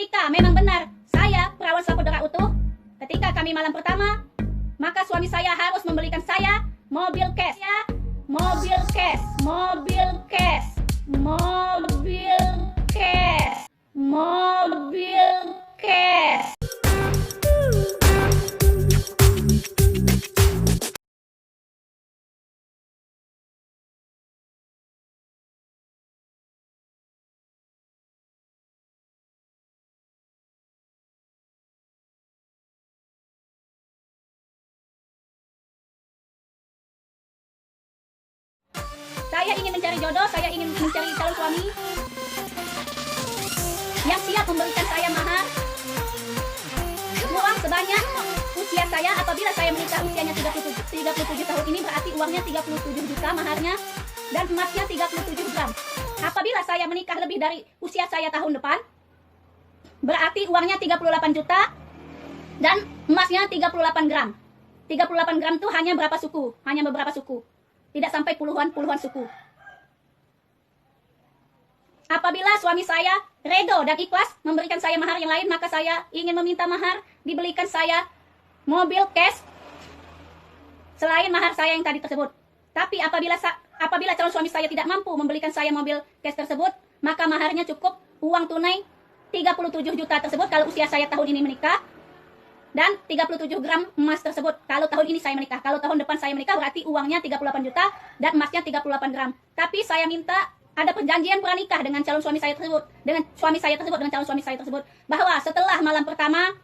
Ketika memang benar saya perawan saudara utuh, ketika kami malam pertama, maka suami saya harus membelikan saya mobil cash. Mobil cash, mobil cash, mobil cash, mobil cash. Saya ingin mencari jodoh, saya ingin mencari calon suami yang siap memberikan saya mahar uang sebanyak usia saya. Apabila saya menikah usianya 37 tahun ini, berarti uangnya 37 juta maharnya dan emasnya 37 gram. Apabila saya menikah lebih dari usia saya tahun depan, berarti uangnya 38 juta dan emasnya 38 gram. 38 gram itu hanya berapa suku? Hanya beberapa suku. Tidak sampai puluhan suku. Apabila suami saya redo dan ikhlas memberikan saya mahar yang lain, maka saya ingin meminta mahar dibelikan saya mobil cash selain mahar saya yang tadi tersebut. Tapi apabila calon suami saya tidak mampu membelikan saya mobil cash tersebut, maka maharnya cukup uang tunai 37 juta tersebut kalau usia saya tahun ini menikah, dan 37 gram emas tersebut kalau tahun ini saya menikah. Kalau tahun depan saya menikah berarti uangnya 38 juta dan emasnya 38 gram. Tapi saya minta ada perjanjian pranikah dengan calon suami saya tersebut, dengan calon suami saya tersebut, bahwa setelah malam pertama,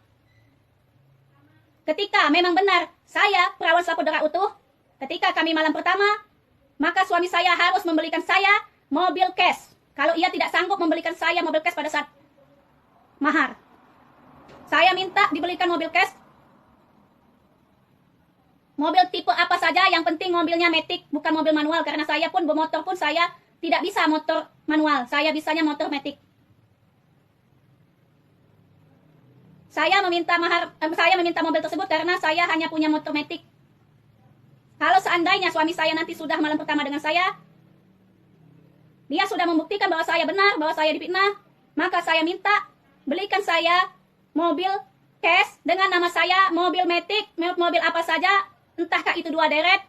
ketika memang benar saya perawan saudara utuh, ketika kami malam pertama, maka suami saya harus membelikan saya mobil cash. Kalau ia tidak sanggup membelikan saya mobil cash pada saat mahar, saya minta dibelikan mobil cash. Mobil tipe apa saja, yang penting mobilnya matic, bukan mobil manual. Karena saya pun bermotor pun saya tidak bisa motor manual. Saya bisanya motor matic. Saya meminta mobil tersebut karena saya hanya punya motor matic. Kalau seandainya suami saya nanti sudah malam pertama dengan saya, dia sudah membuktikan bahwa saya benar, bahwa saya difitnah, maka saya minta belikan saya mobil cash dengan nama saya, mobil matic, mobil apa saja, entahkah itu 2 deret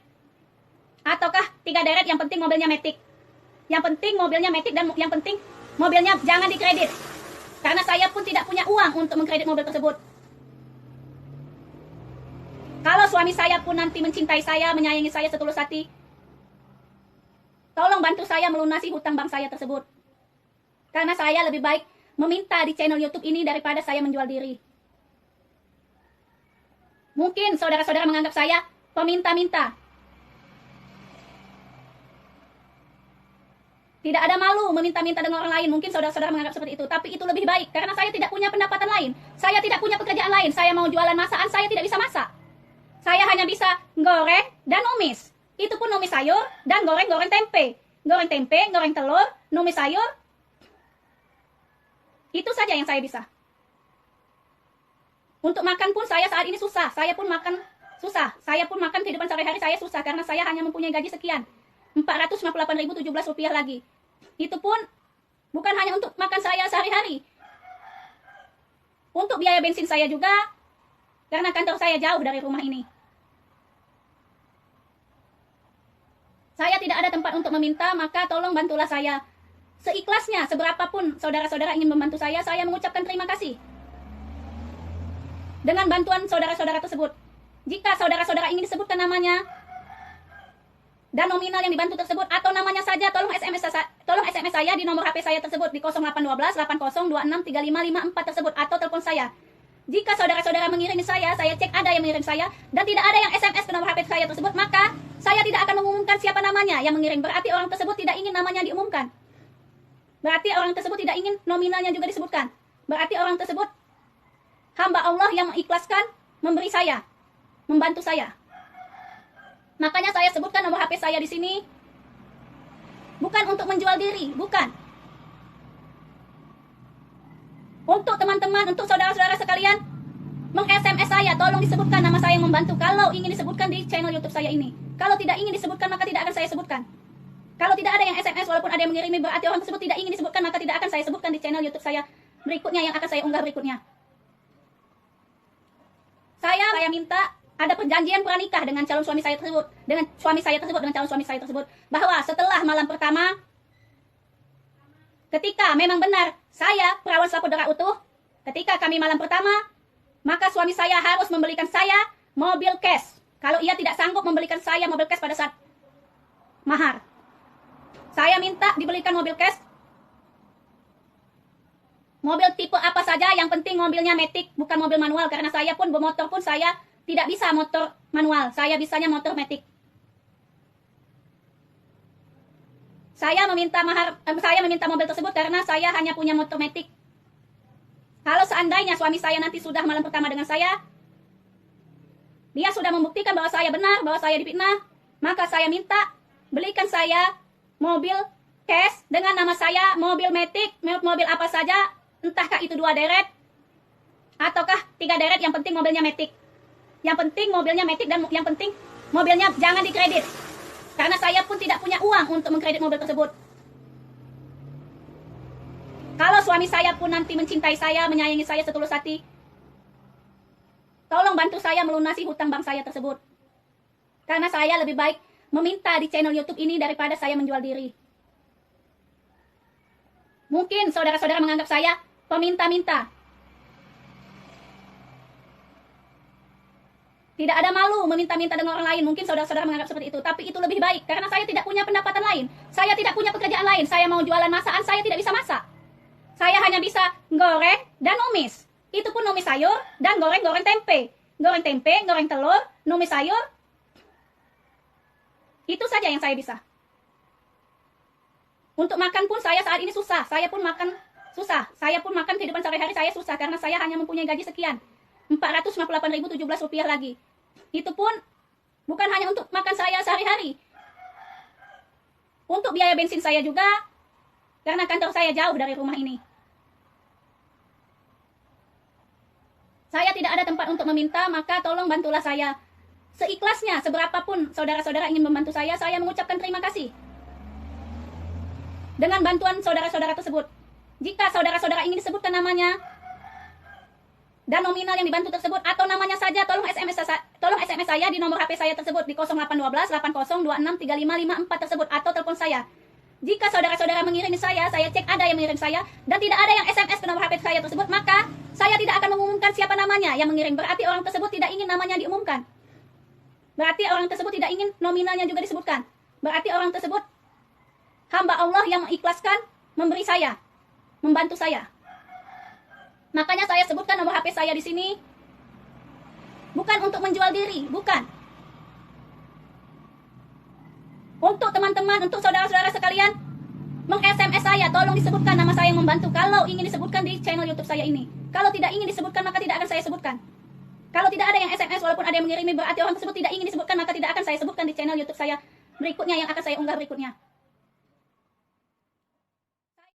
ataukah 3 deret, yang penting mobilnya matic. Yang penting mobilnya matic dan yang penting mobilnya jangan dikredit. Karena saya pun tidak punya uang untuk mengkredit mobil tersebut. Kalau suami saya pun nanti mencintai saya, menyayangi saya setulus hati, tolong bantu saya melunasi hutang bank saya tersebut. Karena saya lebih baik meminta di channel YouTube ini daripada saya menjual diri. Mungkin saudara-saudara menganggap saya peminta-minta. Tidak ada malu meminta-minta dengan orang lain. Mungkin saudara-saudara menganggap seperti itu. Tapi itu lebih baik. Karena saya tidak punya pendapatan lain. Saya tidak punya pekerjaan lain. Saya mau jualan masakan, saya tidak bisa masak. Saya hanya bisa goreng dan numis. Itu pun numis sayur dan goreng-goreng tempe. Goreng tempe, goreng telur, numis sayur. Itu saja yang saya bisa. Untuk makan pun saya saat ini susah. Saya pun makan susah. Saya pun makan kehidupan sehari-hari saya susah. Karena saya hanya mempunyai gaji sekian. 458.017 rupiah lagi. Itu pun bukan hanya untuk makan saya sehari-hari. Untuk biaya bensin saya juga. Karena kantor saya jauh dari rumah ini. Saya tidak ada tempat untuk meminta. Maka tolong bantulah saya seikhlasnya. Seberapapun saudara-saudara ingin membantu saya mengucapkan terima kasih dengan bantuan saudara-saudara tersebut. Jika saudara-saudara ingin disebutkan namanya dan nominal yang dibantu tersebut, atau namanya saja, tolong SMS saya di nomor HP saya tersebut di 0812 8026 3554 tersebut, atau telepon saya. Jika saudara-saudara mengirimi saya cek ada yang mengirim saya dan tidak ada yang SMS ke nomor HP saya tersebut, maka saya tidak akan mengumumkan siapa namanya yang mengirim. Berarti orang tersebut tidak ingin namanya diumumkan. Berarti orang tersebut tidak ingin nominalnya juga disebutkan. Berarti orang tersebut hamba Allah yang mengikhlaskan memberi saya, membantu saya. Makanya saya sebutkan nomor HP saya di sini. Bukan untuk menjual diri, bukan. Untuk teman-teman, untuk saudara-saudara sekalian, meng-SMS saya, tolong disebutkan nama saya yang membantu. Kalau ingin disebutkan di channel YouTube saya ini. Kalau tidak ingin disebutkan, maka tidak akan saya sebutkan. Kalau tidak ada yang SMS, walaupun ada yang mengirimi, berarti orang tersebut tidak ingin disebutkan, maka tidak akan saya sebutkan di channel YouTube saya berikutnya yang akan saya unggah berikutnya. Saya minta ada perjanjian pranikah dengan calon suami saya tersebut, dengan calon suami saya tersebut, bahwa setelah malam pertama, ketika memang benar saya perawan saudara utuh, ketika kami malam pertama, maka suami saya harus membelikan saya mobil cash. Kalau ia tidak sanggup membelikan saya mobil cash pada saat mahar, saya minta dibelikan mobil cash. Mobil tipe apa saja, yang penting mobilnya matic, bukan mobil manual. Karena saya pun bermotor pun saya tidak bisa motor manual, saya bisanya motor matic. Saya meminta mobil tersebut karena saya hanya punya motor matic. Kalau seandainya suami saya nanti sudah malam pertama dengan saya, dia sudah membuktikan bahwa saya benar, bahwa saya difitnah, maka saya minta belikan saya mobil cash dengan nama saya, mobil matic, mobil apa saja, entahkah itu 2 deret ataukah 3 deret, yang penting mobilnya matic. Yang penting mobilnya matic dan yang penting mobilnya jangan dikredit. Karena saya pun tidak punya uang untuk mengkredit mobil tersebut. Kalau suami saya pun nanti mencintai saya, menyayangi saya setulus hati, tolong bantu saya melunasi hutang bank saya tersebut. Karena saya lebih baik meminta di channel YouTube ini daripada saya menjual diri. Mungkin saudara-saudara menganggap saya peminta-minta. Tidak ada malu meminta-minta dengan orang lain. Mungkin saudara-saudara menganggap seperti itu. Tapi itu lebih baik. Karena saya tidak punya pendapatan lain. Saya tidak punya pekerjaan lain. Saya mau jualan masakan, saya tidak bisa masak. Saya hanya bisa goreng dan numis. Itu pun numis sayur dan goreng tempe. Goreng tempe, goreng telur, numis sayur. Itu saja yang saya bisa. Untuk makan pun saya saat ini susah. Saya pun makan susah. Saya pun makan kehidupan sehari-hari saya susah. Karena saya hanya mempunyai gaji sekian. 458.017 rupiah lagi. Itu pun bukan hanya untuk makan saya sehari-hari. Untuk biaya bensin saya juga. Karena kantor saya jauh dari rumah ini. Saya tidak ada tempat untuk meminta, maka tolong bantulah saya. Seikhlasnya, seberapapun saudara-saudara ingin membantu saya mengucapkan terima kasih. Dengan bantuan saudara-saudara tersebut. Jika saudara-saudara ingin disebutkan namanya dan nominal yang dibantu tersebut atau namanya saja, tolong SMS saya di nomor HP saya tersebut di 0812 8026 3554 tersebut, atau telepon saya. Jika saudara-saudara mengirimi saya cek ada yang mengirim saya dan tidak ada yang SMS ke nomor HP saya tersebut, maka saya tidak akan mengumumkan siapa namanya yang mengirim. Berarti orang tersebut tidak ingin namanya diumumkan. Berarti orang tersebut tidak ingin nominalnya juga disebutkan. Berarti orang tersebut hamba Allah yang mengikhlaskan memberi saya, membantu saya. Makanya saya sebutkan nomor HP saya di sini. Bukan untuk menjual diri, bukan. Untuk teman-teman, untuk saudara-saudara sekalian, meng-SMS saya, tolong disebutkan nama saya yang membantu. Kalau ingin disebutkan di channel YouTube saya ini. Kalau tidak ingin disebutkan, maka tidak akan saya sebutkan. Kalau tidak ada yang SMS, walaupun ada yang mengirimi, berarti orang tersebut tidak ingin disebutkan, maka tidak akan saya sebutkan di channel YouTube saya berikutnya yang akan saya unggah berikutnya.